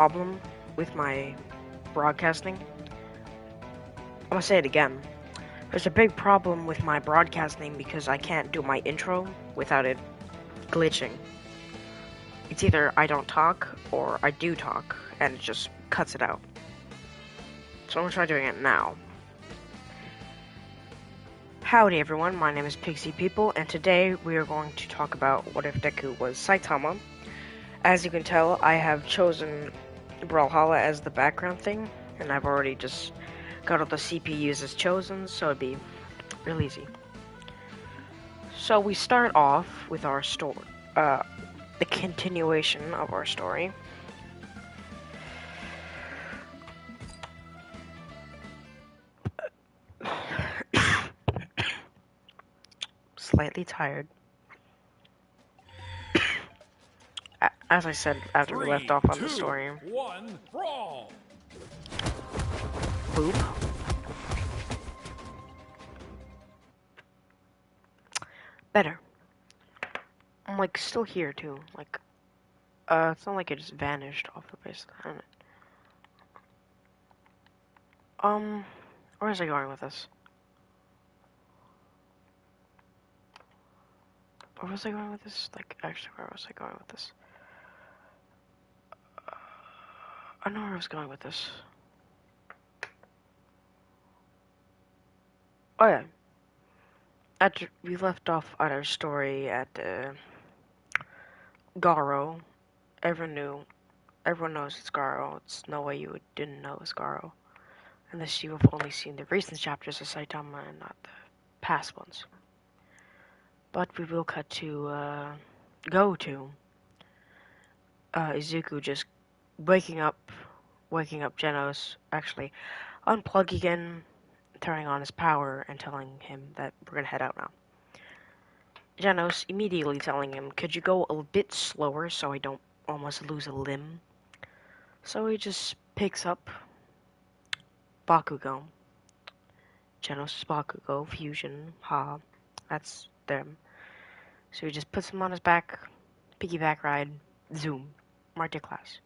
problem with my broadcasting. I'm gonna say it again. There's a big problem with my broadcasting because I can't do my intro without it glitching. It's either I don't talk or I do talk and it just cuts it out. So I'm gonna try doing it now. Howdy everyone, my name is Pixie People and today we are going to talk about what if Deku was Saitama. As you can tell, I have chosen Brawlhalla as the background thing, and I've already just got all the CPUs as chosen, so it'd be real easy. So we start off with our story, the continuation of our story. Slightly tired. As I said after we left off on the story. 1, brawl! Boop. Better. I'm like still here too. Like, it's not like it just vanished off the face of the planet. Where was I going with this? Where was I going with this? Like, actually, where was I going with this? I know where I was going with this. Oh yeah. After we left off at our story at Garo. Everyone knows it's Garo. It's no way you didn't know it's Garo. Unless you have only seen the recent chapters of Saitama and not the past ones. But we will cut to, go to Izuku just waking up Genos, actually unplugging him, turning on his power, and telling him that we're gonna head out now. Genos immediately telling him, could you go a bit slower so I don't almost lose a limb? So he just picks up Bakugo. Genos' Bakugo, Fusion, that's them. So he just puts him on his back, piggyback ride, zoom, right to class.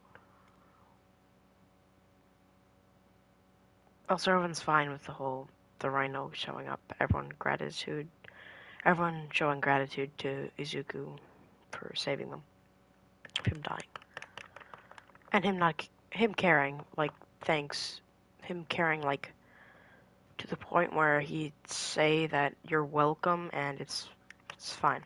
Also, everyone's fine with the Rhino showing up. Everyone showing gratitude to Izuku for saving them, him dying, and him caring, like, thanks, him caring, like, to the point where he'd say that you're welcome, and it's fine.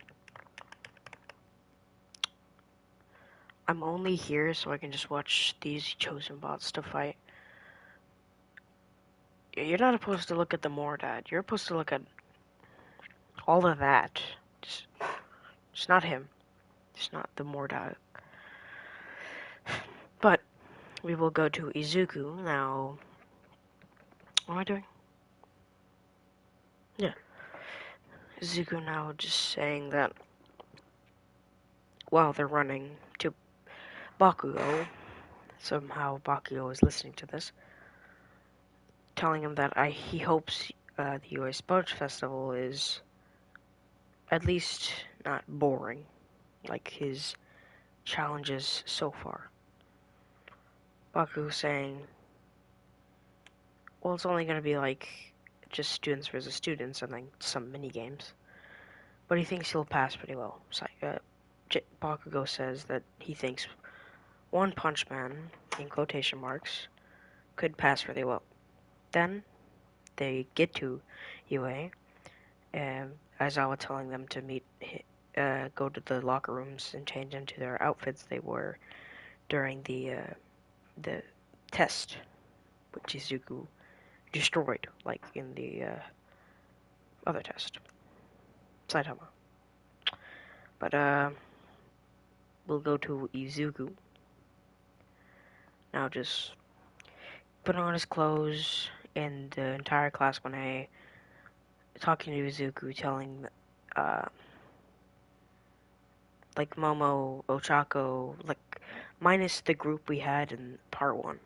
I'm only here so I can just watch these chosen bots to fight. You're not supposed to look at the Mordad. You're supposed to look at all of that. Just not him. Just not the Mordad. But we will go to Izuku now. What am I doing? Yeah. Izuku now just saying that while they're running to Bakugo, somehow Bakugo is listening to this, telling him that he hopes the UA Sports Festival is at least not boring, like his challenges so far. Bakugo saying, well, it's only going to be like just students versus students and then some mini games. But he thinks he'll pass pretty well. Bakugo says that he thinks One Punch Man, in quotation marks, could pass really well. Then they get to UA, and Aizawa telling them to go to the locker rooms and change into their outfits they wore during the test, which Izuku destroyed, like in the other test, Saitama. But we'll go to Izuku. Now just putting on his clothes, and the entire class 1A talking to Izuku, telling like Momo, Ochako, like minus the group we had in part 1.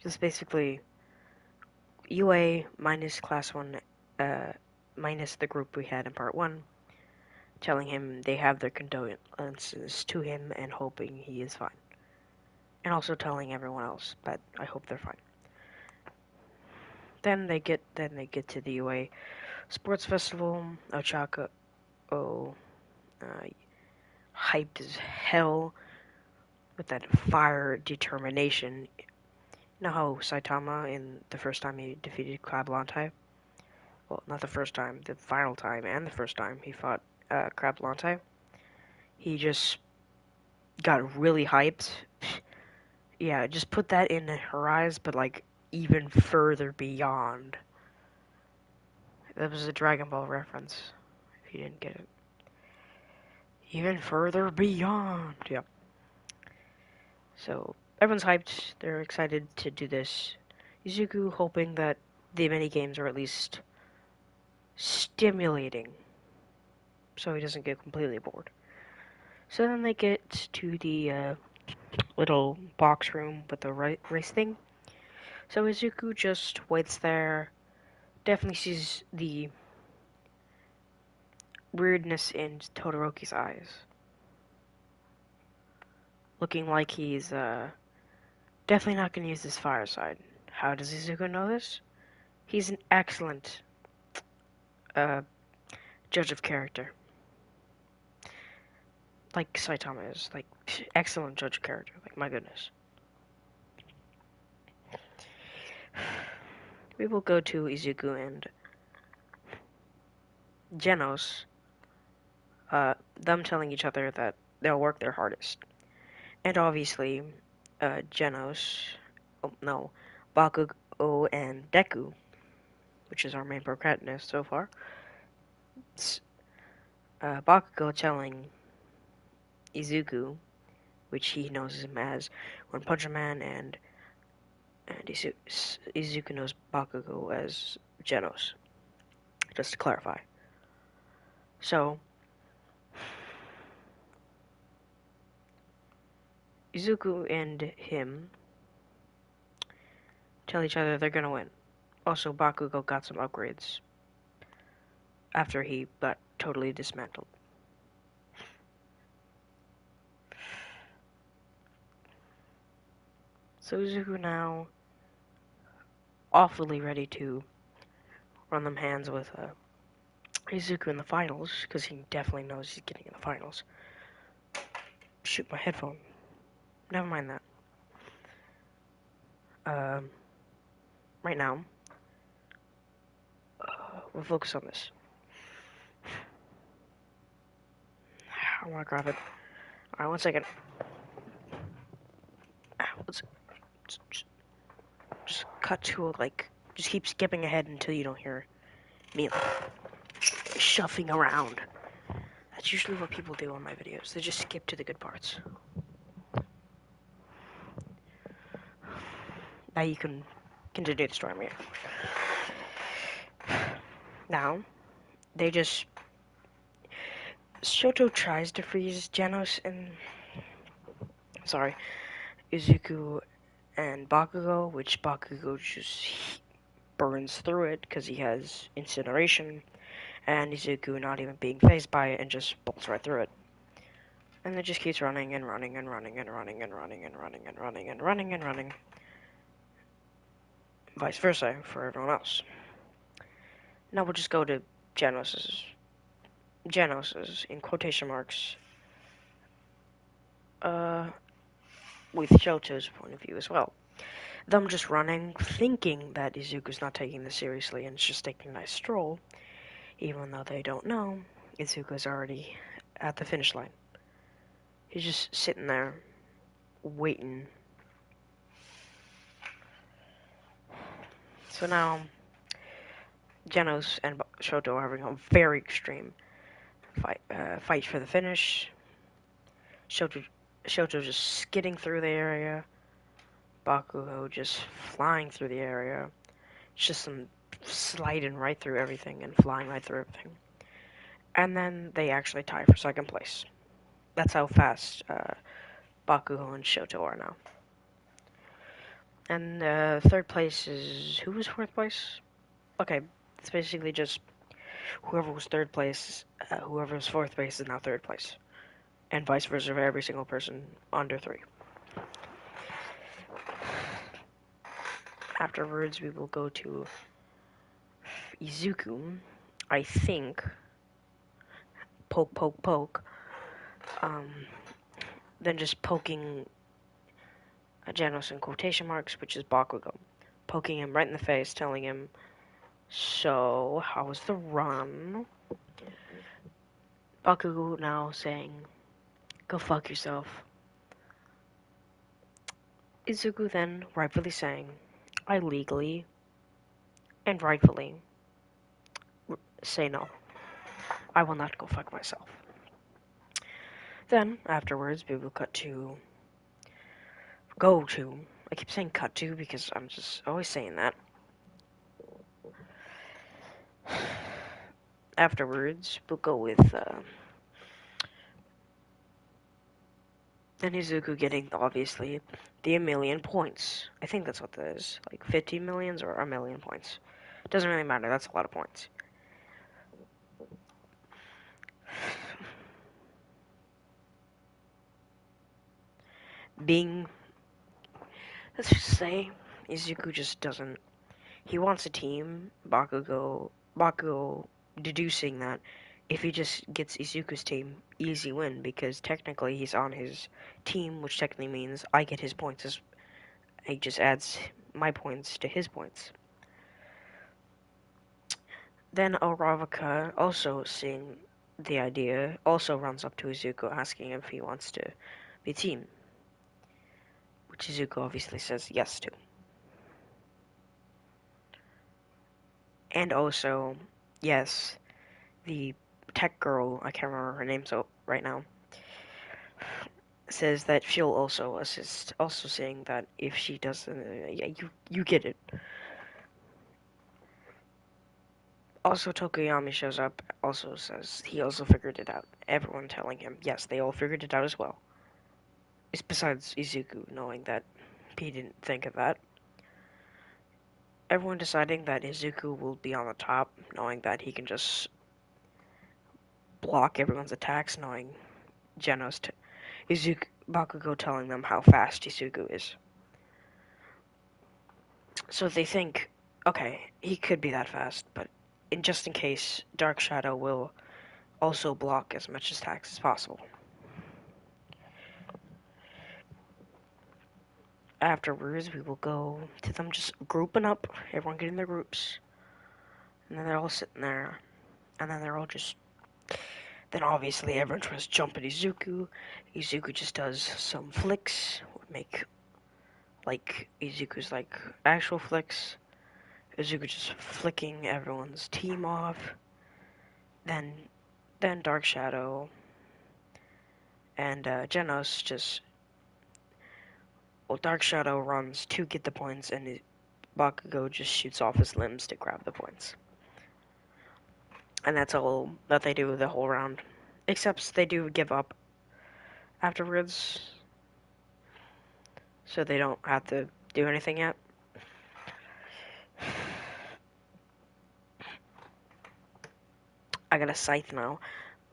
Just basically UA minus class 1, minus the group we had in part 1, telling him they have their condolences to him and hoping he is fine. And also telling everyone else that I hope they're fine. Then they get to the UA Sports Festival. Ochako uh, hyped as hell with that fire determination. You know how Saitama in the first time he defeated Crablantai? Well, not the first time, the final time and the first time he fought Crablantai. He just got really hyped. Yeah, just put that in her eyes, but like even further beyond. That was a Dragon Ball reference, if you didn't get it. Even further beyond. Yep. So everyone's hyped. They're excited to do this. Izuku hoping that the mini games are at least stimulating, so he doesn't get completely bored. So then they get to the little box room with the race thing. So Izuku just waits there. Definitely sees the weirdness in Todoroki's eyes, looking like he's definitely not going to use this fireside. How does Izuku know this? He's an excellent uh, judge of character, like Saitama is. Like, excellent judge of character. Like, my goodness. We will go to Izuku and Genos, them telling each other that they'll work their hardest. And obviously, Genos, oh, no, Bakugo and Deku, which is our main protagonist so far, it's, Bakugo telling Izuku, which he knows him as One Punch Man, and Izuku knows Bakugo as Genos, just to clarify. So, Izuku and him tell each other they're gonna win. Also, Bakugo got some upgrades after he got totally dismantled. So Izuku now awfully ready to run them hands with Izuku in the finals, because he definitely knows he's getting in the finals. Shoot, my headphone. Never mind that. Right now, we'll focus on this. I want to grab it. Alright, 1 second. Let's just cut to, like, just keep skipping ahead until you don't hear me, like, shuffling around. That's usually what people do on my videos. They just skip to the good parts. Now you can continue the story, Mia. Now, they just... Shoto tries to freeze Genos and... Sorry. Izuku and Bakugo, which Bakugo just burns through it because he has incineration, and Izuku not even being phased by it and just bolts right through it. And it just keeps running and running and running and running and running and running and running and running and running. Vice versa for everyone else. Now we'll just go to Genos's, in quotation marks, with Shoto's point of view as well. Them just running, thinking that Izuku's not taking this seriously and is just taking a nice stroll, even though they don't know, Izuku's already at the finish line. He's just sitting there, waiting. So now, Genos and Shoto are having a very extreme fight for the finish. Shoto just skidding through the area. Bakugo just flying through the area. It's just some sliding right through everything and flying right through everything. And then they actually tie for second place. That's how fast Bakugo and Shoto are now. And third place is... Who was fourth place? Okay, it's basically just Whoever was third place, whoever was fourth place is now third place, and vice versa for every single person under 3. Afterwards, we will go to Izuku. I think poke, poke, poke. Then just poking Genos in quotation marks, which is Bakugo, poking him right in the face, telling him, "So, how was the run?" Bakugo now saying, "Go fuck yourself." Izuku then rightfully saying, "I legally and rightfully say no. I will not go fuck myself." Then, afterwards, we will I keep saying cut to because I'm just always saying that. Afterwards, we'll go with then Izuku getting, obviously, the 1,000,000 points. I think that's what that is. Like 50 millions or 1,000,000 points. Doesn't really matter, that's a lot of points. Let's just say, Izuku just doesn't, he wants a team, Bakugo deducing that if he just gets Izuku's team, easy win, because technically he's on his team, which technically means I get his points, he just adds my points to his points. Then Aravaka, also seeing the idea, also runs up to Izuku asking if he wants to be team, which Izuku obviously says yes to. And also, yes, the tech girl, I can't remember her name right now, says that she'll also assist, also saying that if she doesn't, yeah, you get it. Also, Tokoyami shows up, also says he also figured it out. Everyone telling him, yes, they all figured it out as well. It's besides Izuku knowing that he didn't think of that. Everyone deciding that Izuku will be on the top, knowing that he can just block everyone's attacks, knowing Bakugo telling them how fast Izuku is. So they think, okay, he could be that fast, but just in case, Dark Shadow will also block as much attacks as possible. Afterwards, we will go to them just grouping up, everyone getting their groups, and then they're all sitting there, and then they're all just, then obviously everyone tries to jump at Izuku. Izuku just does some flicks, make, like, Izuku's, like, actual flicks. Izuku just flicking everyone's team off. Then Dark Shadow and Genos just, well, Dark Shadow runs to get the points, and Bakugo just shoots off his limbs to grab the points. And that's all that they do the whole round. Except they do give up afterwards, so they don't have to do anything yet. I got a scythe now,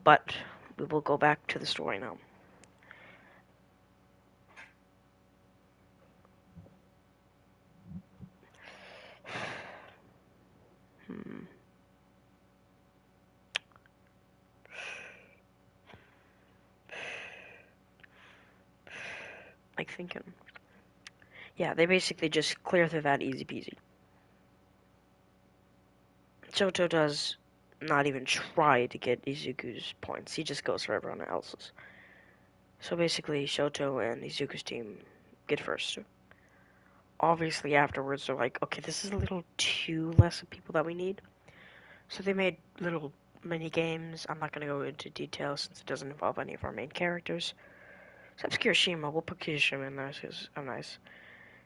but we will go back to the story now. Like thinking. Yeah, they basically just clear through that easy peasy. Shoto does not even try to get Izuku's points. He just goes for everyone else's. So basically, Shoto and Izuku's team get first. Obviously, afterwards, they're like, okay, this is a little too less of people that we need. So they made little mini games. I'm not going to go into detail since it doesn't involve any of our main characters. Except Kirishima. We'll put Kirishima in there because I'm nice.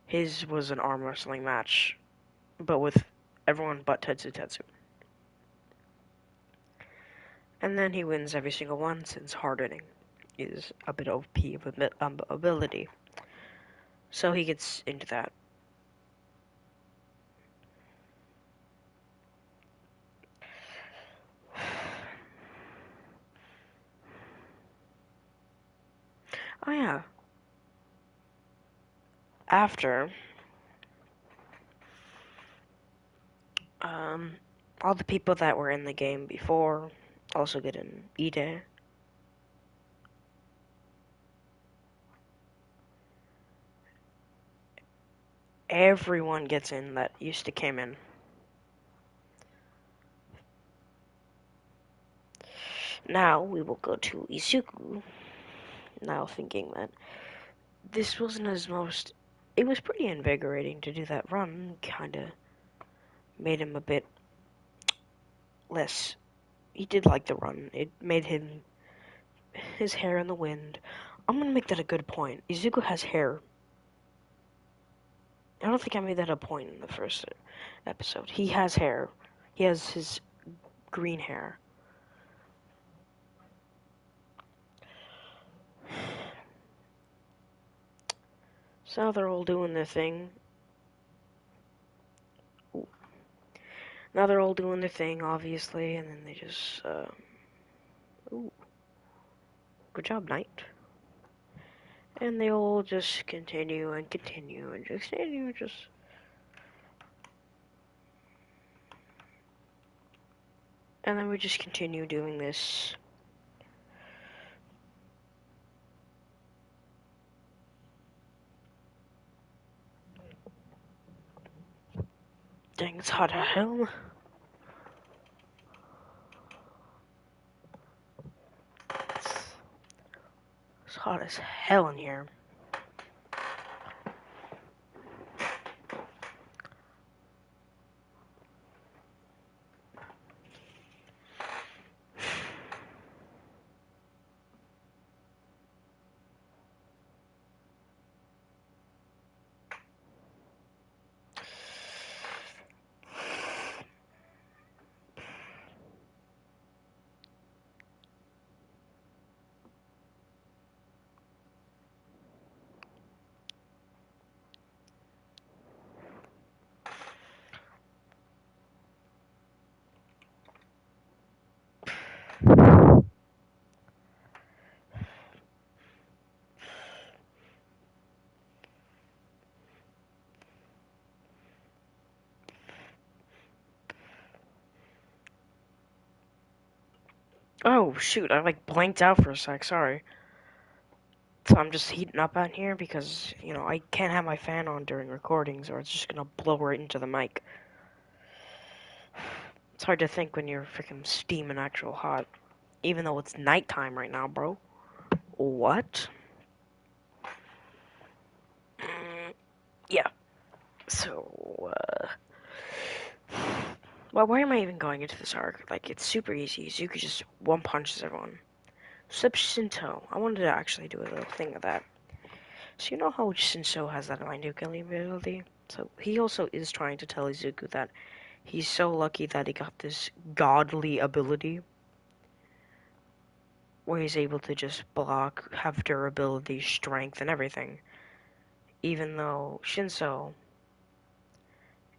His was an arm wrestling match, but with everyone but Tetsu. And then he wins every single one since hardening is a bit OP of ability. So he gets into that. Oh yeah. After, um, all the people that were in the game before also get an Ide. Everyone gets in that used to came in. Now we will go to Izuku. Now thinking that this wasn't his most. It was pretty invigorating to do that run. Kinda made him a bit less. He did like the run. It made him his hair in the wind. I'm gonna make that a good point. Izuku has hair. I don't think I made that a point in the first episode. He has hair. He has his green hair. So they're all doing their thing. Ooh. Now they're all doing their thing, obviously, and then they just. Ooh. Good job, Knight. And they all just continue and continue and just continue, just. And then we just continue doing this. Dang, it's hot as hell. It's hot as hell in here. Oh, shoot, I like blanked out for a sec, sorry. So I'm just heating up out here because, I can't have my fan on during recordings or it's just gonna blow right into the mic. It's hard to think when you're freaking steaming actual hot. Even though it's nighttime right now, bro. What? Yeah. So, well, why am I even going into this arc? Like, it's super easy. Zuko just one punches everyone. Except Shinto. I wanted to actually do a little thing of that. So you know how Shinto has that mind killing ability? So he also is trying to tell Izuku that he's so lucky that he got this godly ability where he's able to just block, have durability, strength, and everything. Even though Shinso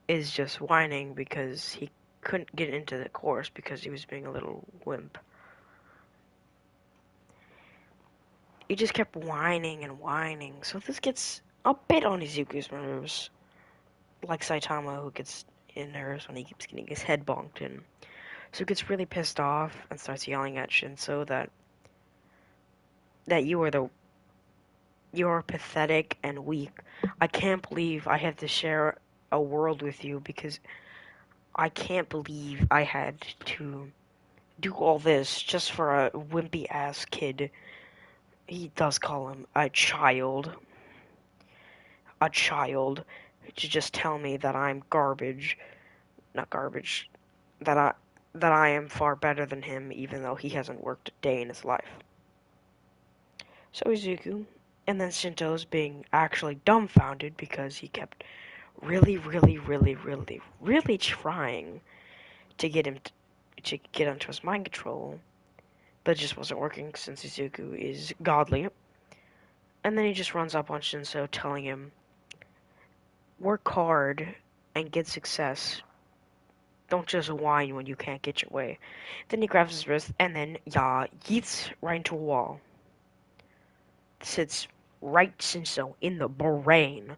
is just whining because he couldn't get into the course because he was being a little wimp. He just kept whining and whining, so this gets a bit on Izuku's nerves. Like Saitama, who gets in nerves when he keeps getting his head bonked in. So he gets really pissed off and starts yelling at Shinso that you are pathetic and weak. I can't believe I had to share a world with you because I can't believe I had to do all this just for a wimpy ass kid. He does call him a child, to just tell me that I'm garbage, not garbage, that I am far better than him, even though he hasn't worked a day in his life. So Izuku, and then Shinto's being actually dumbfounded because he kept really, really, really, really, really trying to get him to get onto his mind control, but it just wasn't working since Izuku is godly. And then he just runs up on Shinso, telling him, "Work hard and get success. Don't just whine when you can't get your way." Then he grabs his wrist and then yeets right into a wall. sits right so in the brain.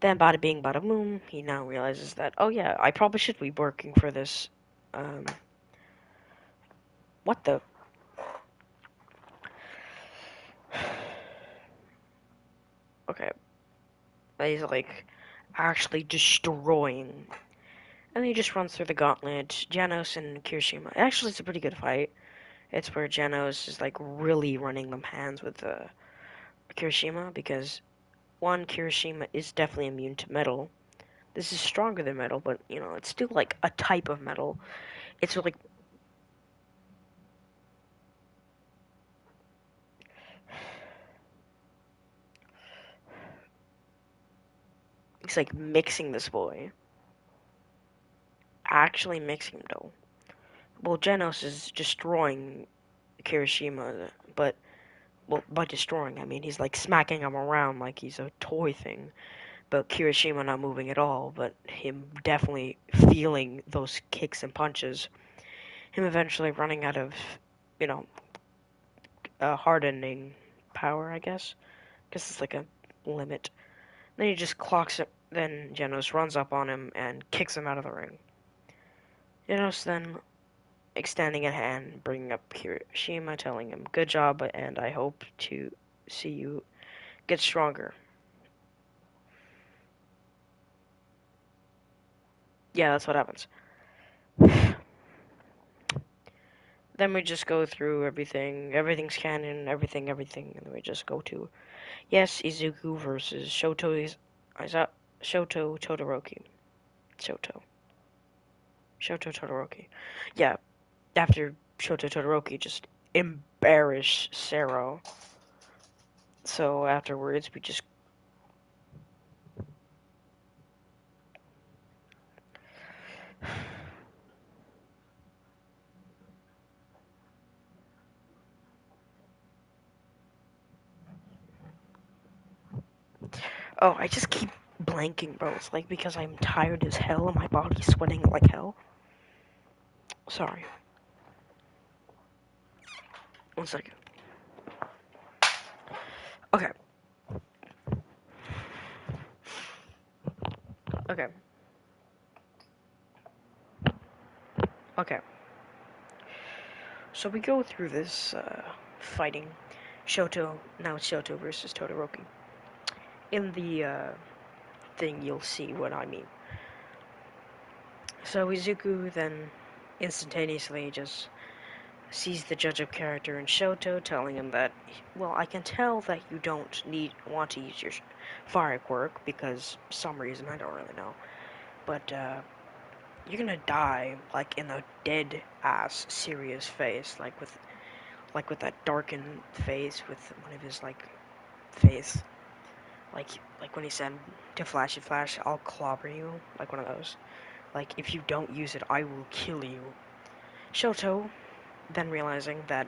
Then bada bing bada boom, he now realizes that, oh yeah, I probably should be working for this, um, what the? Okay, he's like actually destroying. And he just runs through the gauntlet, Janos and Kirishima. Actually, it's a pretty good fight. It's where Janos is like really running them hands with Kirishima because one, Kirishima is definitely immune to metal. This is stronger than metal, but you know, it's still like a type of metal. It's like it's like mixing this boy. Actually mixing him though. Well, Genos is destroying Kirishima, but well, by destroying, I mean he's like smacking him around like he's a toy thing. But Kirishima not moving at all, but him definitely feeling those kicks and punches. Him eventually running out of, you know, hardening power, I guess. Because it's like a limit. Then he just clocks it. Then Genos runs up on him and kicks him out of the ring. Genos then extending a hand, bringing up Kirishima, telling him, "Good job, and I hope to see you get stronger." Yeah, that's what happens. Then we just go through everything. Everything's canon, everything, and then we just go to, yes, Izuku versus Shoto Todoroki. Shoto. Shoto Todoroki. Yeah, after Shoto Todoroki just embarrassed Sero. So afterwards, we just. Oh, I just keep blanking, bro. It's like because I'm tired as hell and my body's sweating like hell. Sorry. One second. Okay. Okay. Okay. So we go through this fighting. Shoto, now it's Shoto versus Todoroki. In the thing, you'll see what I mean. So Izuku then instantaneously just sees the judge of character in Shoto, telling him that, well, I can tell that you don't want to use your fire quirk because some reason I don't really know, but you're gonna die like in a dead ass serious face, like with that darkened face with one of his like face, like when he said to Flashy Flash, I'll clobber you, like one of those. Like if you don't use it, I will kill you. Shoto, then realizing that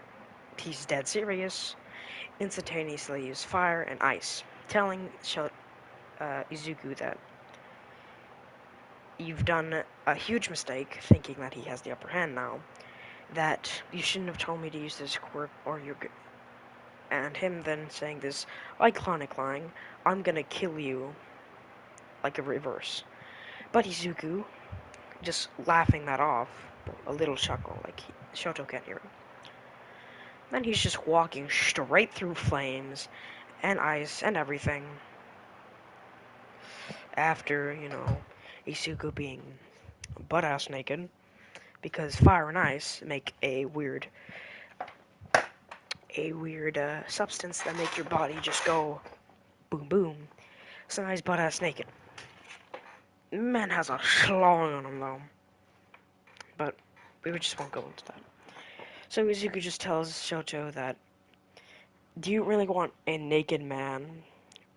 he's dead serious, instantaneously used fire and ice, telling Izuku that you've done a huge mistake thinking that he has the upper hand now, that you shouldn't have told me to use this quirk or you're good. And him then saying this iconic line, I'm gonna kill you, like a reverse. But Izuku, just laughing that off, a little chuckle, like Shoto can't hear him. Then he's just walking straight through flames and ice and everything. After, you know, Isuku being butt-ass naked, because fire and ice make a weird substance that make your body just go boom boom. So now he's butt-ass naked. Man has a schlong on him though, but we just won't go into that. So Izuku just tells Shoto that, do you really want a naked man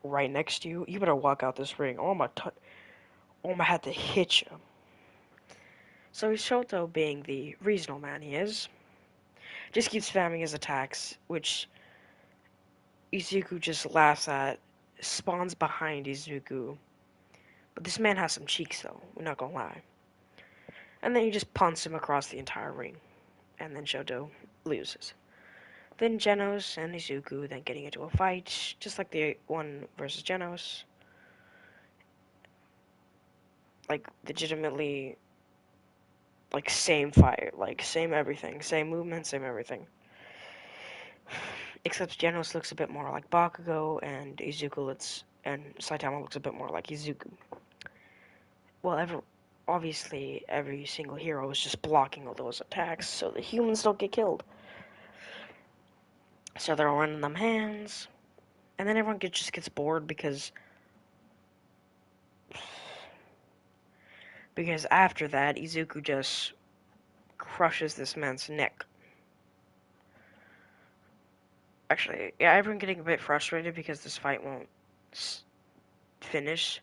right next to you? You better walk out this ring, or I'm gonna have to hit you. So Shoto, being the reasonable man he is, just keeps spamming his attacks, which Izuku just laughs at, spawns behind Izuku. But this man has some cheeks though, we're not gonna lie. And then he just punts him across the entire ring. And then Shoto loses. Then Genos and Izuku then getting into a fight, just like the one versus Genos. Like, legitimately, like, same fight, like, same everything, same movement, same everything. Except Genos looks a bit more like Bakugo, and and Saitama looks a bit more like Izuku. Well, obviously, every single hero is just blocking all those attacks so the humans don't get killed. So they're all running them hands, and then everyone just gets bored because after that, Izuku just crushes this man's neck. Actually, yeah, everyone getting a bit frustrated because this fight won't finish.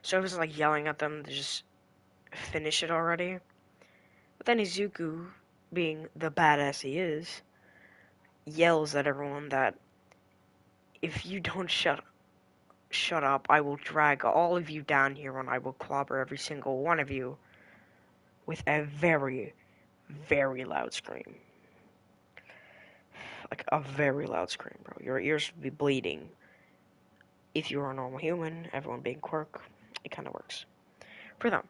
So I was like yelling at them to just finish it already. But then Izuku, being the badass he is, yells at everyone that if you don't shut up, I will drag all of you down here and I will clobber every single one of you with a very, very loud scream. Like a very loud scream, bro. Your ears would be bleeding. If you were a normal human, everyone being quirk, it kind of works for them.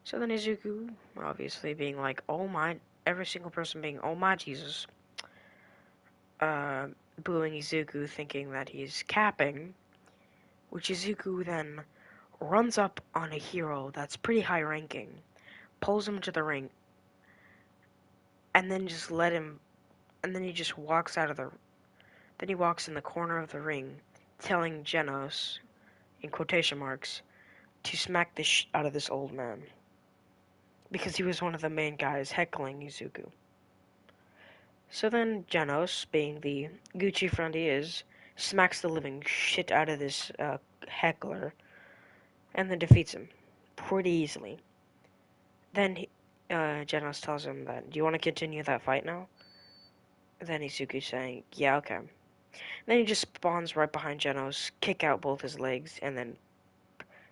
So then Izuku, obviously being like, oh my, every single person being, oh my Jesus, booing Izuku, thinking that he's capping, which Izuku then runs up on a hero that's pretty high ranking, pulls him into the ring, and then just and then he just walks then he walks in the corner of the ring, telling Genos, in quotation marks, to smack the out of this old man. Because he was one of the main guys heckling Izuku. So then Genos, being the Gucci friend he is, smacks the living shit out of this heckler, and then defeats him pretty easily. Then Genos tells him that, do you want to continue that fight now? Then Izuku's saying, yeah, okay. Then he just spawns right behind Genos, kick out both his legs, and then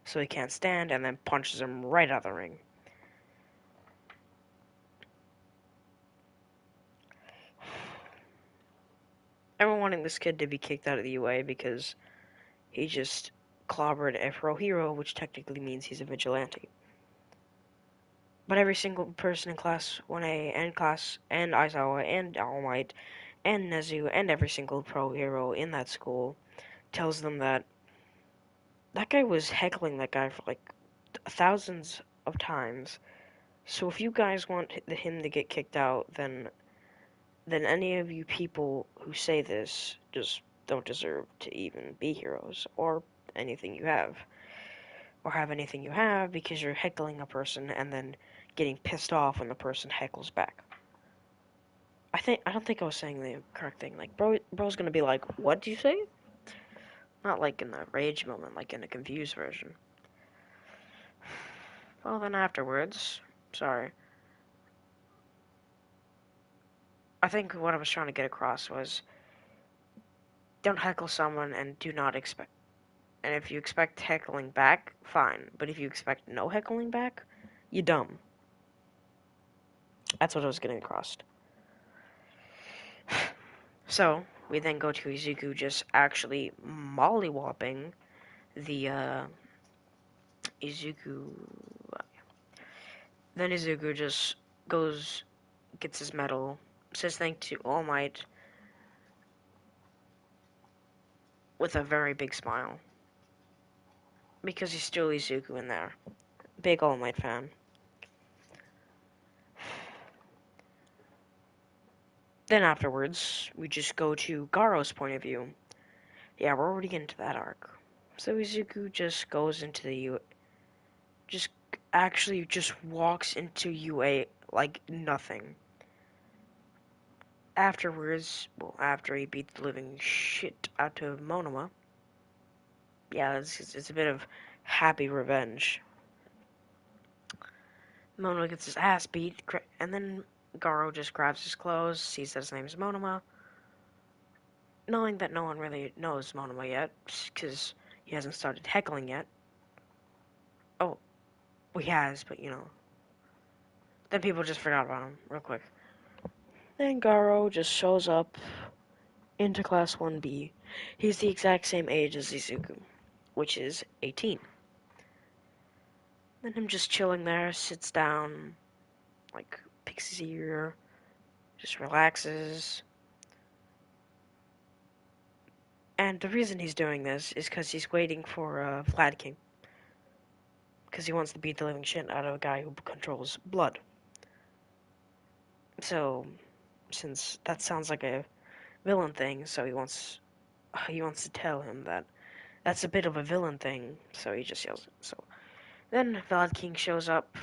so he can't stand, and then punches him right out of the ring. Everyone wanting this kid to be kicked out of the UA because he just clobbered a pro hero, which technically means he's a vigilante. But every single person in Class 1A and Aizawa and All Might and Nezu and every single pro hero in that school tells them that that guy was heckling that guy for like thousands of times. So if you guys want him to get kicked out, then any of you people who say this just don't deserve to even be heroes or anything you have. Or have anything you have because you're heckling a person and then getting pissed off when the person heckles back. I don't think I was saying the correct thing. Like bro's gonna be like, what do you say? Not like in the rage moment, like in a confused version. Well then afterwards, sorry. I think what I was trying to get across was don't heckle someone and do not expect and if you expect heckling back, fine. But if you expect no heckling back, you dumb. That's what I was getting across. So, we then go to Izuku just actually mollywopping the, Izuku. Then Izuku just gets his medal, says thank to All Might with a very big smile. Because he's still Izuku in there. Big All Might fan. Then afterwards, we just go to Garo's point of view. Yeah, we're already into that arc. So Izuku just goes into just actually just walks into UA like nothing. Afterwards, well, after he beat the living shit out of Monoma, yeah, it's a bit of happy revenge. Monoma gets his ass beat, and then Garo just grabs his clothes, sees that his name is Monoma, knowing that no one really knows Monoma yet, because he hasn't started heckling yet. Oh, well, he has, but you know. Then people just forgot about him real quick. Then Garo just shows up into Class 1B. He's the exact same age as Izuku, which is 18. Then him just chilling there, sits down, like, picks his ear, just relaxes. And the reason he's doing this is because he's waiting for Vlad King. Because he wants to beat the living shit out of a guy who controls blood. So, since that sounds like a villain thing, so he wants to tell him that that's a bit of a villain thing, so he just yells it. So then Vlad King shows up,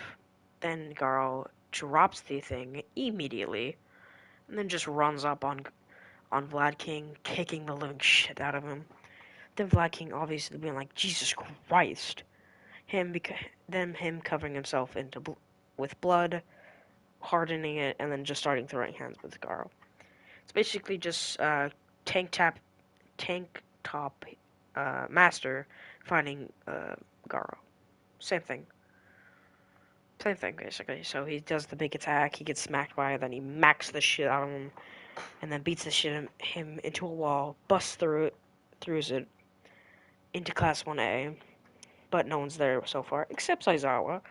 then Garl drops the thing immediately, and then just runs up on Vlad King, kicking the living shit out of him. Then Vlad King obviously being like, Jesus Christ. Then him covering himself with blood, hardening it, and then just starting throwing hands with Garl. It's basically just tank top master fighting Garo. Same thing. Same thing, basically. So he does the big attack, he gets smacked by it, then he macks the shit out of him, and then beats the shit out of him into a wall, busts through it, throws it into Class 1A, but no one's there so far, except Aizawa.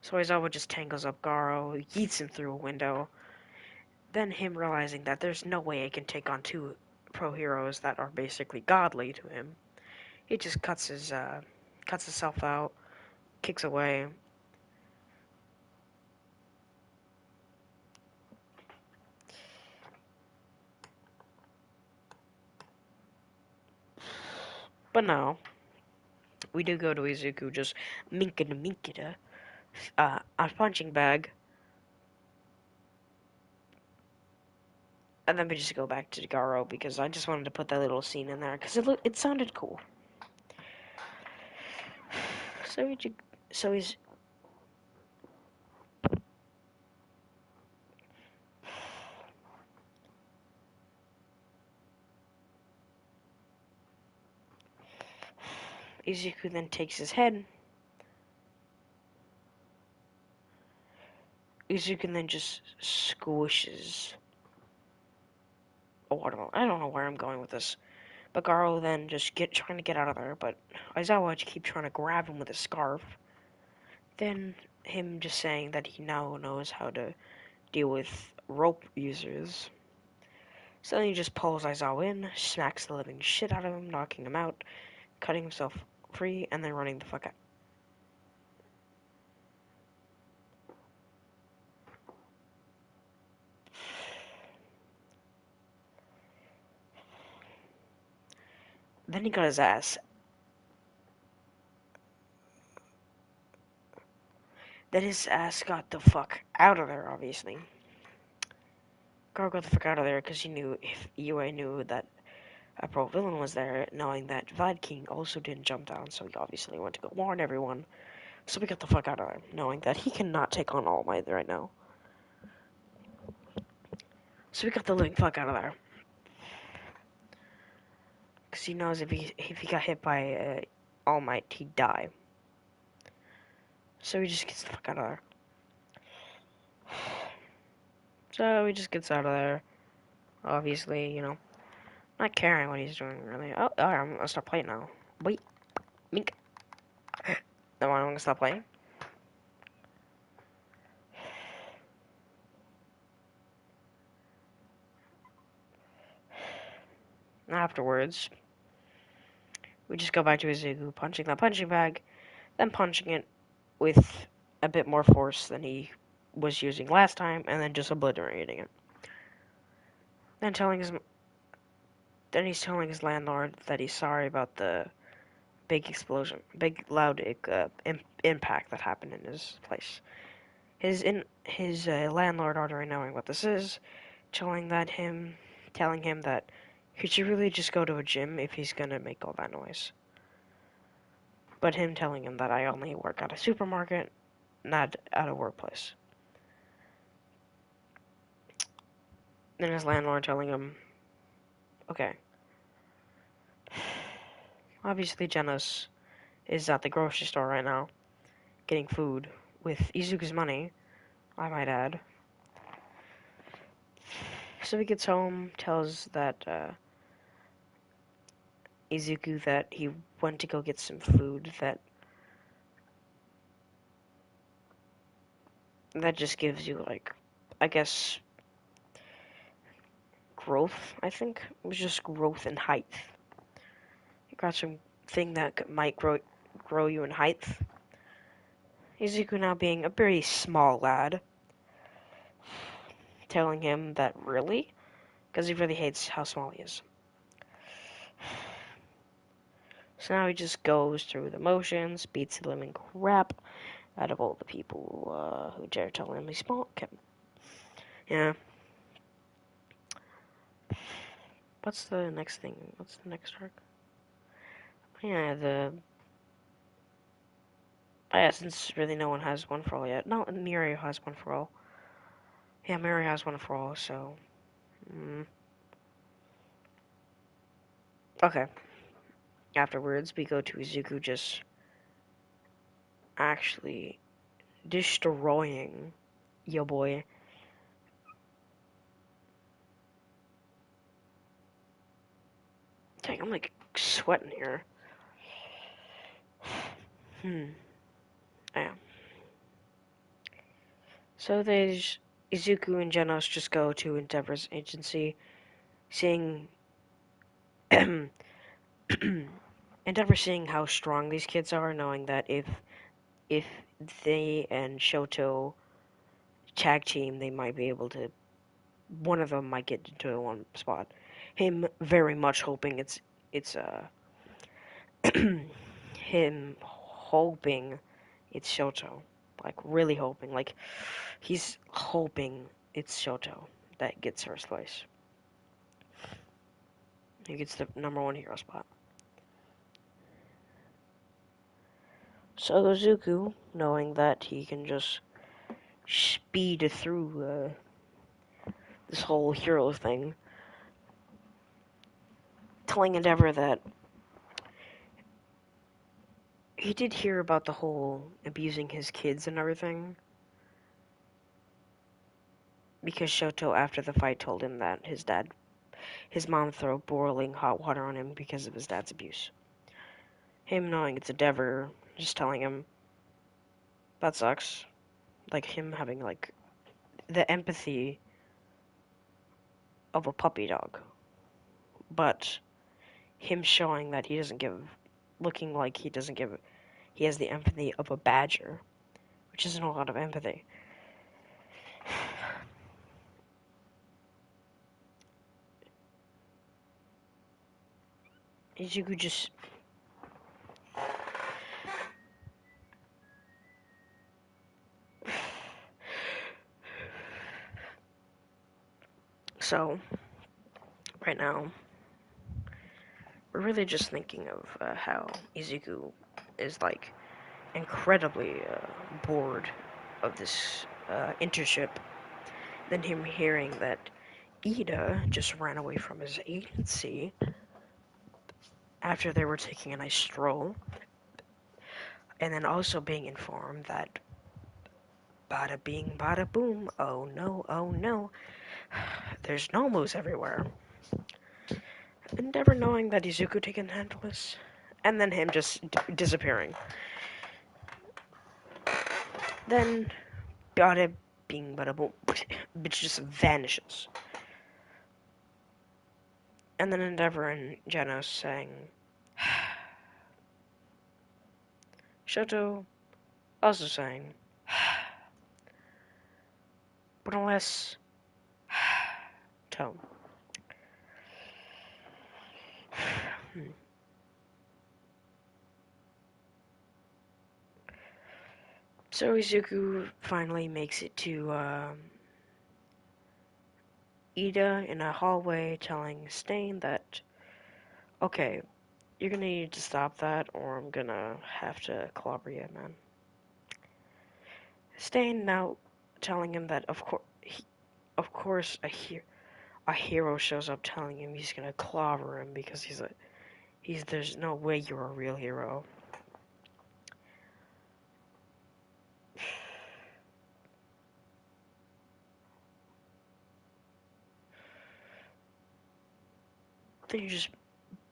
So Aizawa just tangles up Garo, yeets him through a window, then him realizing that there's no way he can take on two pro heroes that are basically godly to him. He just cuts himself out, kicks away. But no, we do go to Izuku just minkita a punching bag, and then we just go back to Garo because I just wanted to put that little scene in there because it sounded cool. So he's Izuku then takes his head. Izuku then just squishes. Oh, I don't know where I'm going with this. But Garo then just trying to get out of there, but Aizawa just keep trying to grab him with a scarf. Then him just saying that he now knows how to deal with rope users. So then he just pulls Aizawa in, smacks the living shit out of him, knocking him out, cutting himself free, and then running the fuck out. Then he got his ass. Then his ass got the fuck out of there, obviously. Garo got the fuck out of there because he knew if UA knew that a pro villain was there, knowing that Vlad King also didn't jump down, so he obviously went to go warn everyone. So we got the fuck out of there, knowing that he cannot take on All Might right now. So we got the living fuck out of there. Because he knows if he got hit by All Might, he'd die. So he just gets the fuck out of there. So he just gets out of there. Obviously, not caring what he's doing, really. Oh, alright, I'm gonna stop playing now. Wait. Mink. No, I'm gonna stop playing. Afterwards, we just go back to Izuku, punching that punching bag, then punching it with a bit more force than he was using last time, and then just obliterating it. Then he's telling his landlord that he's sorry about the big explosion, big loud impact that happened in his place. His landlord already knowing what this is, telling him that he should really just go to a gym if he's gonna make all that noise. But him telling him that I only work at a supermarket, not at a workplace. Then his landlord telling him, okay. Obviously, Genos is at the grocery store right now, getting food with Izuku's money, I might add. So he gets home, tells that Izuku that he went to go get some food that just gives you, like, I guess, growth, I think. It was just growth in height. You got some thing that might grow you in height. Izuku now being a very small lad, telling him that really? Because he really hates how small he is. So now he just goes through the motions, beats the living crap out of all the people who dare tell him he's small. Okay. Yeah. What's the next thing? What's the next arc? Yeah, yeah, since really no one has one for all yet. No, Mirio has one for all. Yeah, Mirio has one for all, so... Okay. Afterwards, we go to Izuku just actually destroying yo boy. Dang, I'm like sweating here. Yeah. So Izuku and Genos just go to Endeavor's agency, seeing Endeavor seeing how strong these kids are, knowing that if they and Shoto tag team, they might be able to. One of them might get into one spot. Him very much hoping it's him hoping it's Shoto, like really hoping, like he's hoping it's Shoto that gets first place. He gets the #1 hero spot. So Zuko, knowing that he can just speed through this whole hero thing, telling Endeavor that he did hear about the whole abusing his kids and everything. Because Shoto, after the fight, told him that his mom threw boiling hot water on him because of his dad's abuse. Him knowing it's Endeavor, just telling him, that sucks. Like, him having, like, the empathy of a puppy dog. But him showing that he doesn't give, looking like he doesn't give, he has the empathy of a badger, which isn't a lot of empathy. Izuku just... So, right now, we're really just thinking of how Izuku is, like, incredibly bored of this internship. Then him hearing that Ida just ran away from his agency after they were taking a nice stroll. And then also being informed that bada bing, bada boom, oh no, there's Nomus everywhere. And never knowing that Izuku can handle this. And then him just disappearing. Then, bada bing, bada boom, bitch just vanishes. And then Endeavor and Genos saying, Shoto also saying, but unless tone. So Izuku finally makes it to Ida in a hallway telling Stain that, okay, you're gonna need to stop that or I'm gonna have to clobber you, man. Stain now telling him that of course a hero shows up telling him he's gonna clobber him because there's no way you're a real hero. Then you just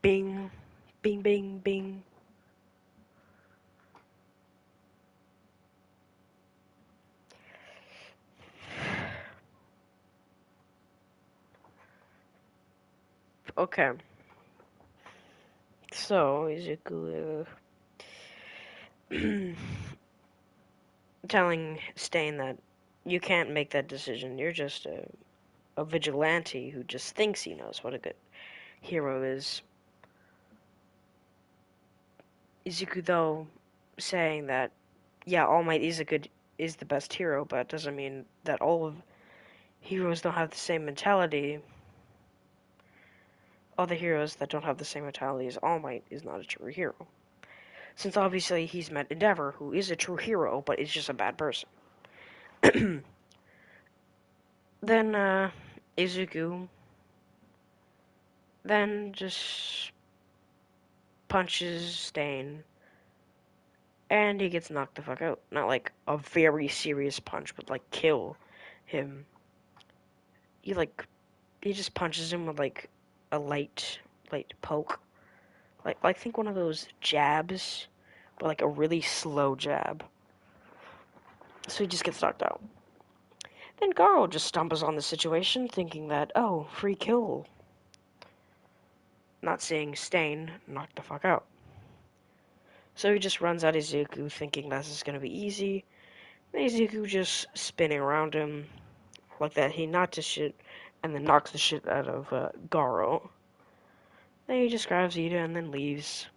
bing, Bing, bing, bing. Okay. So, Izuku telling Stain that you can't make that decision. You're just a vigilante who just thinks he knows what a good hero is. Izuku, though, saying that, yeah, All Might is the best hero, but it doesn't mean that all of heroes don't have the same mentality. Other heroes that don't have the same mentality as All Might is not a true hero. Since obviously he's met Endeavor, who is a true hero, but is just a bad person. Then, Izuku then just punches Stain, and he gets knocked the fuck out. Not like a very serious punch, but like kill him. He like he just punches him with like a light poke. Like think one of those jabs, but like a really slow jab. So he just gets knocked out. Then Garo just stumbles on the situation, thinking that, oh, free kill. Not seeing Stain knocked the fuck out. So he just runs at Izuku, thinking this is gonna be easy. And Izuku just spinning around him like that. He knocked his shit, and then knocks the shit out of Garo. Then he just grabs Ida and then leaves.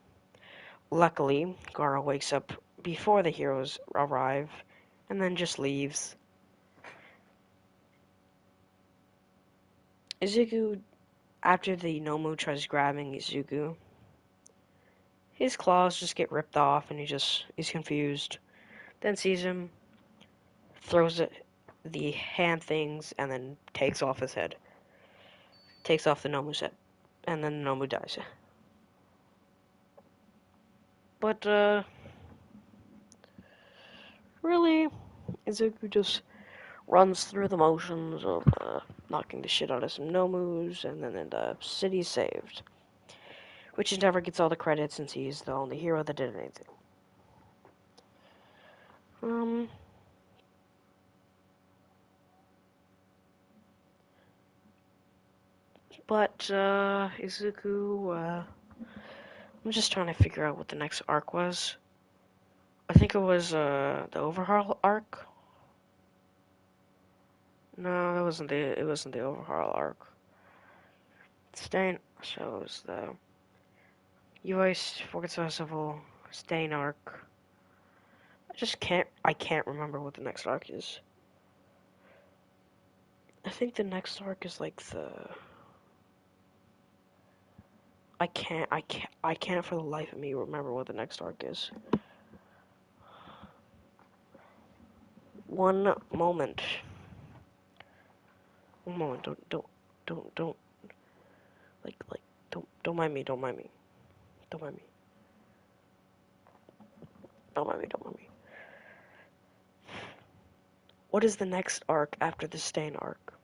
Luckily, Garo wakes up before the heroes arrive, and then just leaves. Izuku, after the Nomu tries grabbing Izuku, his claws just get ripped off, and he's confused. Then sees him, throws the hand things, and then takes off his head. Takes off the Nomu's head, and then the Nomu dies. But, really, Izuku just runs through the motions of knocking the shit out of some Nomus, and then the city's saved. Which Endeavor gets all the credit since he's the only hero that did anything. But Izuku, I'm just trying to figure out what the next arc was. I think it was the overhaul arc. No, it wasn't the overhaul arc. Stain shows the US Forgets Festival Stain arc. I can't remember what the next arc is. I think the next arc is like the I can't for the life of me remember what the next arc is. One moment. One moment. Don't like don't mind me. Don't mind me. Don't mind me. Don't mind me. Don't mind me. What is the next arc after the Stain arc?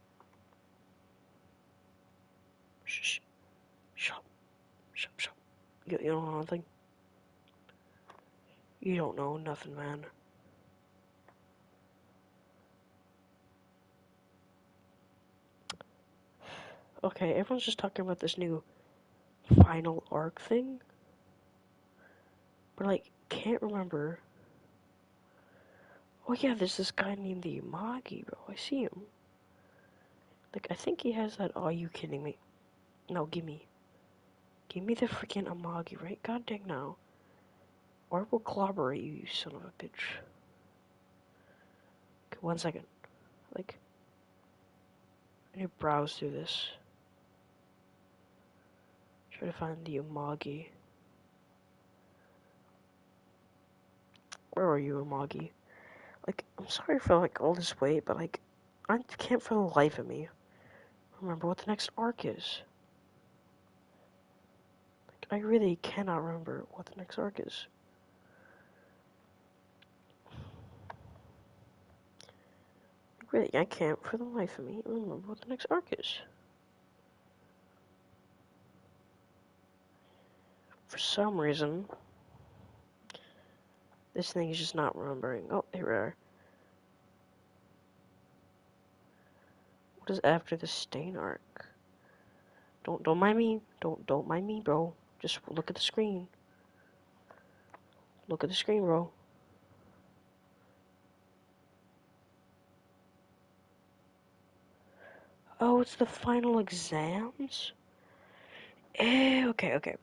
Shh. Shut. Shut. Shut. You don't know nothing. You don't know nothing, man. Okay, everyone's just talking about this new final arc thing, but like can't remember. Oh yeah, there's this guy named the Magi, bro. I see him. Like I think he has that. Oh, are you kidding me? No, give me the freaking Amagi, right? God dang now. Or we'll collaborate you, you son of a bitch. Okay, 1 second. Like, I need to browse through this. Try to find the Amagi. Where are you, Amagi? Like, I'm sorry for like all this wait, but like, I can't for the life of me remember what the next arc is. Like, I really cannot remember what the next arc is. Like, really, I can't for the life of me remember what the next arc is. For some reason, this thing is just not remembering. Oh, here we are. What is after the stain arc? Don't mind me. Don't mind me, bro. Just look at the screen. Look at the screen, bro. Oh, it's the final exams? Okay.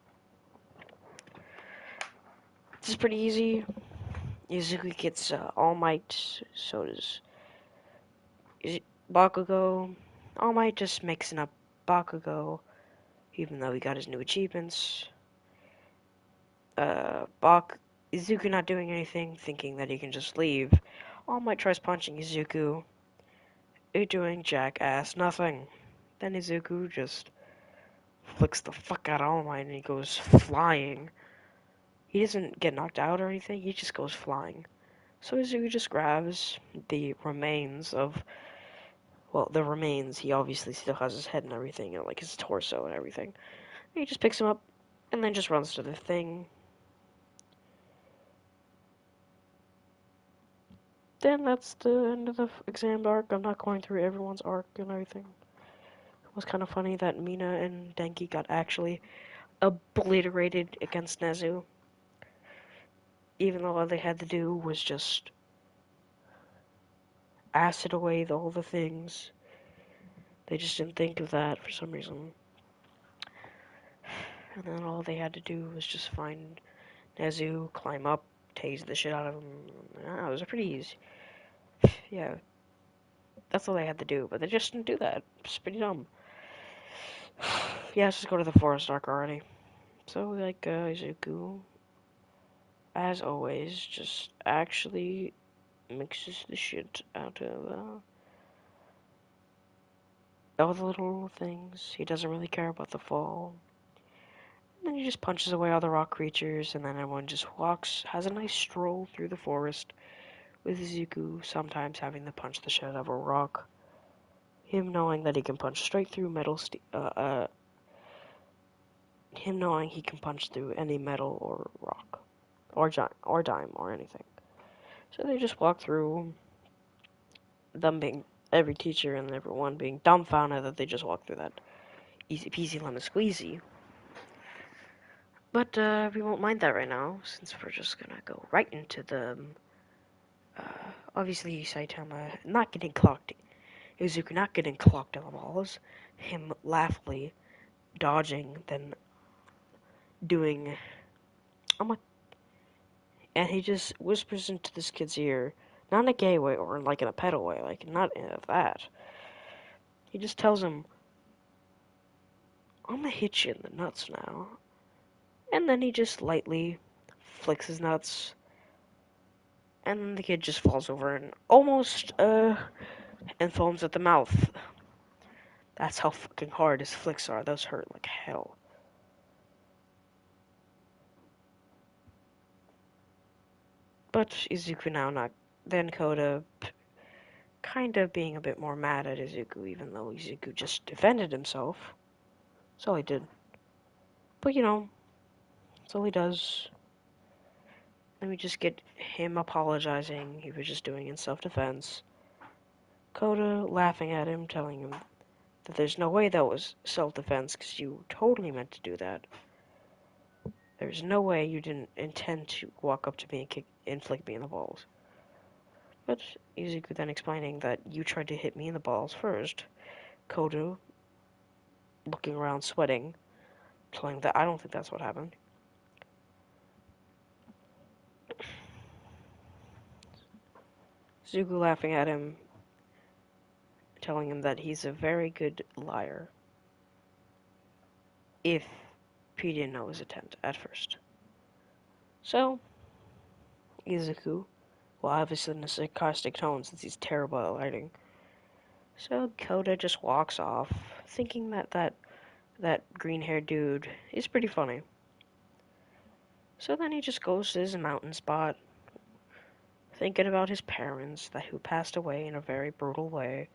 This is pretty easy. Izuku gets All Might, so does Bakugo. All Might just mixing up Bakugo, even though he got his new achievements. Izuku not doing anything, thinking that he can just leave. All Might tries punching Izuku. It doing jackass nothing. Then Izuku just flicks the fuck out of All Might and he goes flying. He doesn't get knocked out or anything, he just goes flying. So Izuku just grabs the remains of, well, the remains, he obviously still has his head and everything, and like his torso and everything. And he just picks him up and then just runs to the thing. Then that's the end of the exam arc. I'm not going through everyone's arc and everything. It was kind of funny that Mina and Denki got actually obliterated against Nezu, even though all they had to do was just acid away all the things. They just didn't think of that for some reason. And then all they had to do was just find Nezu, climb up, tase the shit out of him. It was pretty easy. Yeah, that's all they had to do, but they just didn't do that. It's pretty dumb. Yeah, let's just go to the forest arc already. So, like, Izuku, as always, just actually mixes the shit out of all the little things. He doesn't really care about the fall. And then he just punches away all the rock creatures, and then everyone just has a nice stroll through the forest, with Izuku sometimes having to punch the shit out of a rock. Him knowing that he can punch straight through him knowing he can punch through any metal or rock, or dime, or anything. So they just walk through, them being, every teacher and everyone being dumbfounded that they just walked through that. Easy peasy lemon squeezy. But we won't mind that right now, since we're just gonna go right into the, obviously Saitama not getting clocked, Izuku not getting clocked in the balls, him laughingly dodging, then doing, I'm like, and he just whispers into this kid's ear, not in a gay way or like in a pedo way, like not in that. He just tells him, I'm gonna hit you in the nuts now. And then he just lightly flicks his nuts, and the kid just falls over and almost, and foams at the mouth. That's how fucking hard his flicks are. Those hurt like hell. But Izuku now not. Then Koda kinda being a bit more mad at Izuku, even though Izuku just defended himself. That's all he did. But you know, that's all he does. Then we just get him apologizing. He was just doing in self-defense. Koda laughing at him, telling him that there's no way that was self-defense because you totally meant to do that. There's no way you didn't intend to walk up to me and inflict me in the balls. But Izuku then explaining that you tried to hit me in the balls first. Koda looking around sweating, telling that I don't think that's what happened. Izuku laughing at him, telling him that he's a very good liar. If he didn't know his intent at first. So, Izuku, well, obviously in a sarcastic tone since he's terrible at lighting. So Koda just walks off, thinking that green-haired dude is pretty funny. So then he just goes to his mountain spot, thinking about his parents who passed away in a very brutal way.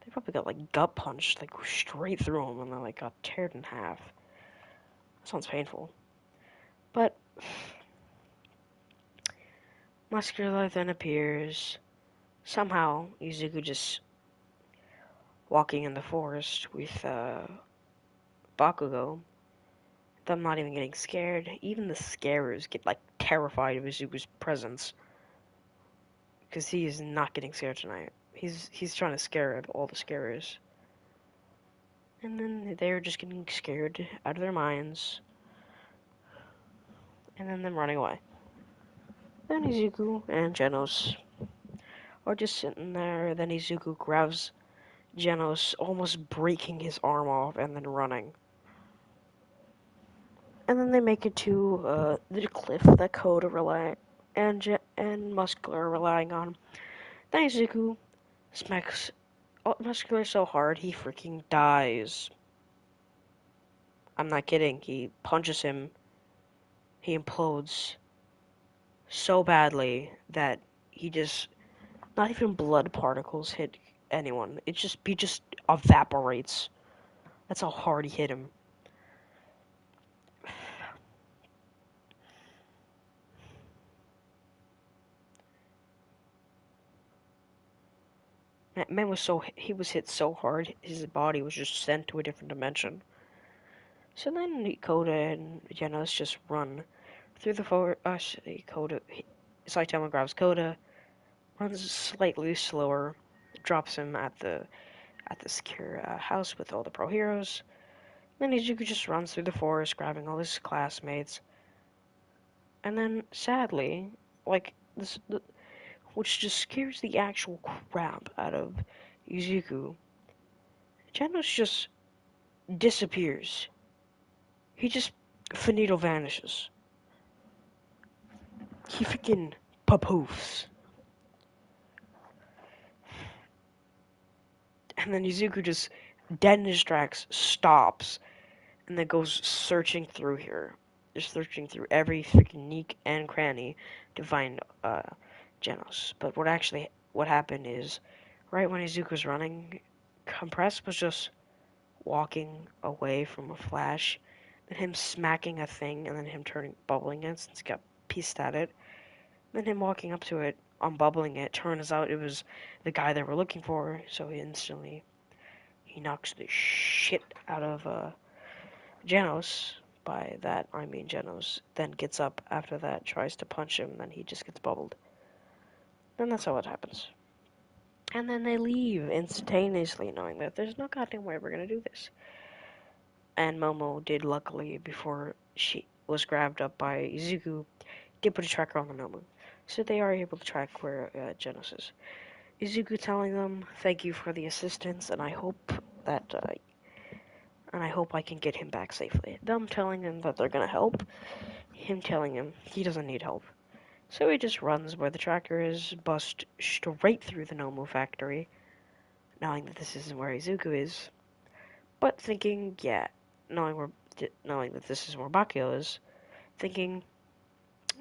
They probably got like gut punched, like straight through him, and then like got teared in half. That sounds painful. But Muscular then appears. Somehow, Izuku just walking in the forest with Bakugo. Them not even getting scared. Even the scarers get like terrified of Izuku's presence because he is not getting scared tonight. He's trying to scare all the scarers, and then they're just getting scared out of their minds, and then them running away. Then Izuku and Genos are just sitting there. Then Izuku grabs Genos, almost breaking his arm off, and then running. And then they make it to the cliff that Koda and Muscular are relying on. Then Izuku smacks Muscular so hard he freaking dies. I'm not kidding. He punches him. He implodes so badly that he just not even blood particles hit anyone. He just evaporates. That's how hard he hit him. Man he was hit so hard his body was just sent to a different dimension. So then Koda and Genos just run through the forest. Saitama grabs Koda, runs slightly slower, drops him at the secure house with all the pro heroes. Then Izuku just runs through the forest, grabbing all his classmates. And then, sadly, like which just scares the actual crap out of Izuku, Genos just disappears. He just finito vanishes. He freaking poofs. And then Izuku just, dead in his tracks, stops, and then goes searching through here. Just searching through every freaking nook and cranny to find Genos. But what happened is, right when Izuku's running, Compress was just walking away from a flash, then him smacking a thing, and then him turning bubbling it since he got pissed at it. Then him walking up to it, unbubbling it. Turns out it was the guy they were looking for, so he knocks the shit out of Genos. By that I mean Genos then gets up after that, tries to punch him, then he just gets bubbled. Then that's how it happens. And then they leave instantaneously, knowing that there's no goddamn way we're gonna do this. And Momo did, luckily, before she was grabbed up by Izuku, did put a tracker on the Nomu. So they are able to track where Genos is. Izuku telling them, thank you for the assistance, and I hope I can get him back safely. Them telling him that they're gonna help, him telling him he doesn't need help. So he just runs where the tracker is, busts straight through the Nomu factory, knowing that this isn't where Izuku is, but thinking, knowing that this is where Bakio is, thinking,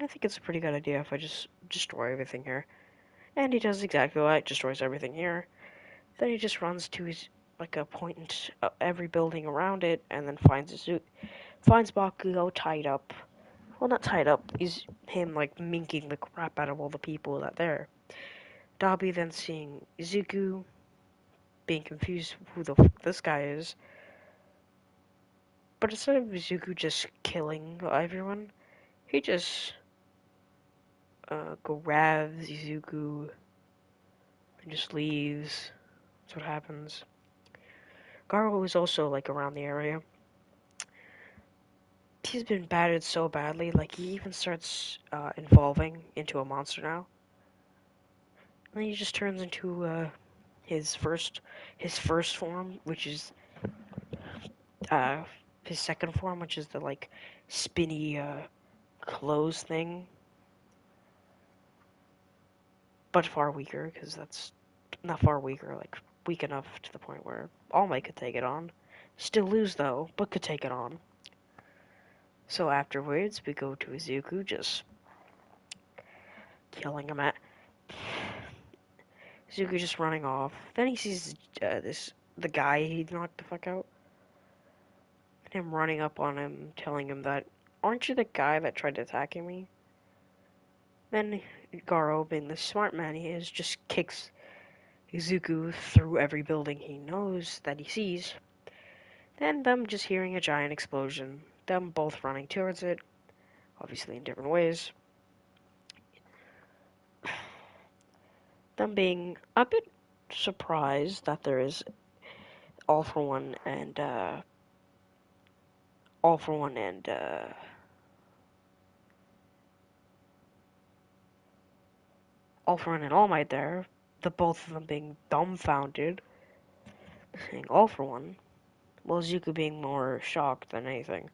I think it's a pretty good idea if I just destroy everything here. And he does exactly that, destroys everything here. Then he just runs to his, like, a point in every building around it, and then finds Bakugo tied up. Well, not tied up, he's him, like, minking the crap out of all the people that there. Dabi then seeing Izuku, being confused who the fuck this guy is. But instead of Izuku just killing everyone, he just grabs Izuku and just leaves. That's what happens. Garo is also, like, around the area. He's been battered so badly, like, he even starts evolving into a monster now. And then he just turns into his first form, which is his second form, which is the, like, spinny clothes thing. But far weaker, because that's not far weaker, like, weak enough to the point where All Might could take it on. Still lose, though, but could take it on. So afterwards, we go to Izuku, just killing him at... Izuku just running off. Then he sees the guy he knocked the fuck out. And him running up on him, telling him that aren't you the guy that tried attacking me? Then Garo, being the smart man he is, just kicks Izuku through every building he knows that he sees. Then them just hearing a giant explosion, them both running towards it, obviously in different ways. Them being a bit surprised that there is All for One and All for One and All for One and All Might there. The both of them being dumbfounded, saying All for One. Well, Zuko being more shocked than anything.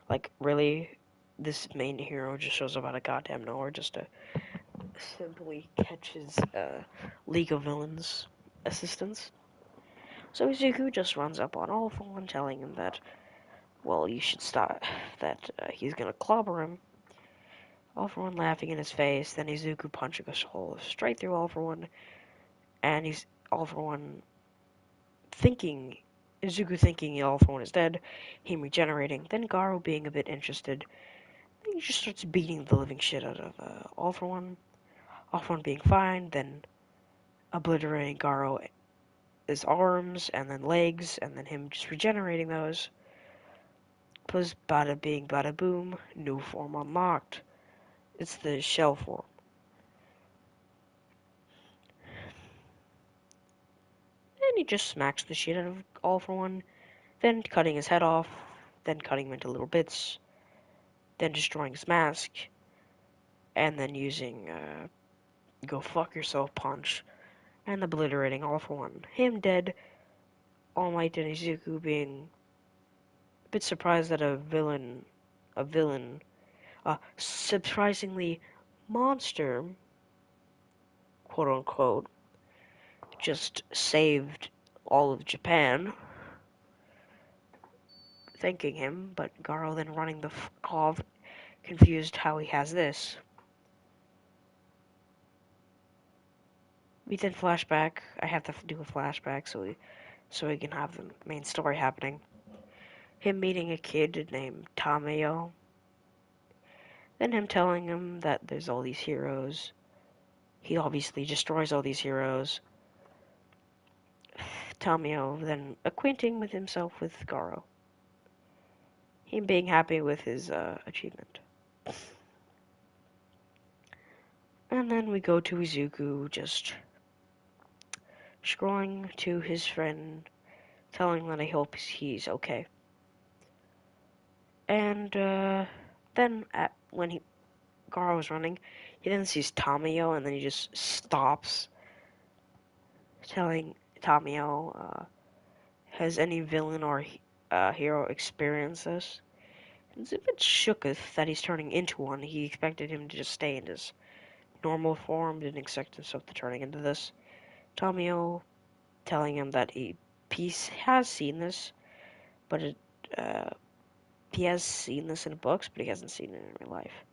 Like, really? This main hero just shows up out of goddamn nowhere just to simply catch his League of Villains assistants. So Zuko just runs up on All for One, telling him that, well, you should stop, that he's gonna clobber him. All for One laughing in his face, then Izuku punching a hole straight through All for One, and he's All for One thinking, Izuku thinking All for One is dead, him regenerating, then Garo being a bit interested, then he just starts beating the living shit out of All for One. All for One being fine, then obliterating Garo his arms, and then legs, and then him just regenerating those. Plus, bada bing, bada boom, new form unlocked. It's the shell form. And he just smacks the shit out of All for One, then cutting his head off, then cutting him into little bits, then destroying his mask, and then using go fuck yourself punch, and obliterating All for One. Him dead, All Might and Izuku being a bit surprised that a villain, surprisingly monster, quote unquote, just saved all of Japan, thanking him, but Garo then running the fuck off, confused how he has this. We then flashback. I have to do a flashback so we can have the main story happening. Him meeting a kid named Tameo. Then him telling him that there's all these heroes. He obviously destroys all these heroes. Tameo then acquainting with himself with Garo. Him being happy with his achievement. And then we go to Izuku just scrolling to his friend, telling him that I hope he's okay. And then when Garo was running, he then sees Tameo, and then he just stops, telling Tameo, has any villain or hero experienced this? He's a bit shooketh that he's turning into one. He expected him to just stay in his normal form, didn't expect himself to turning into this. Tameo telling him that he has seen this, but he has seen this in books, but he hasn't seen it in real life.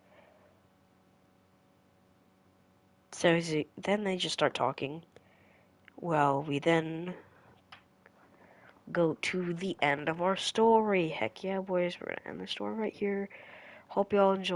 So then they just start talking. Well, we then go to the end of our story. Heck yeah, boys, we're gonna end the story right here. Hope y'all enjoy.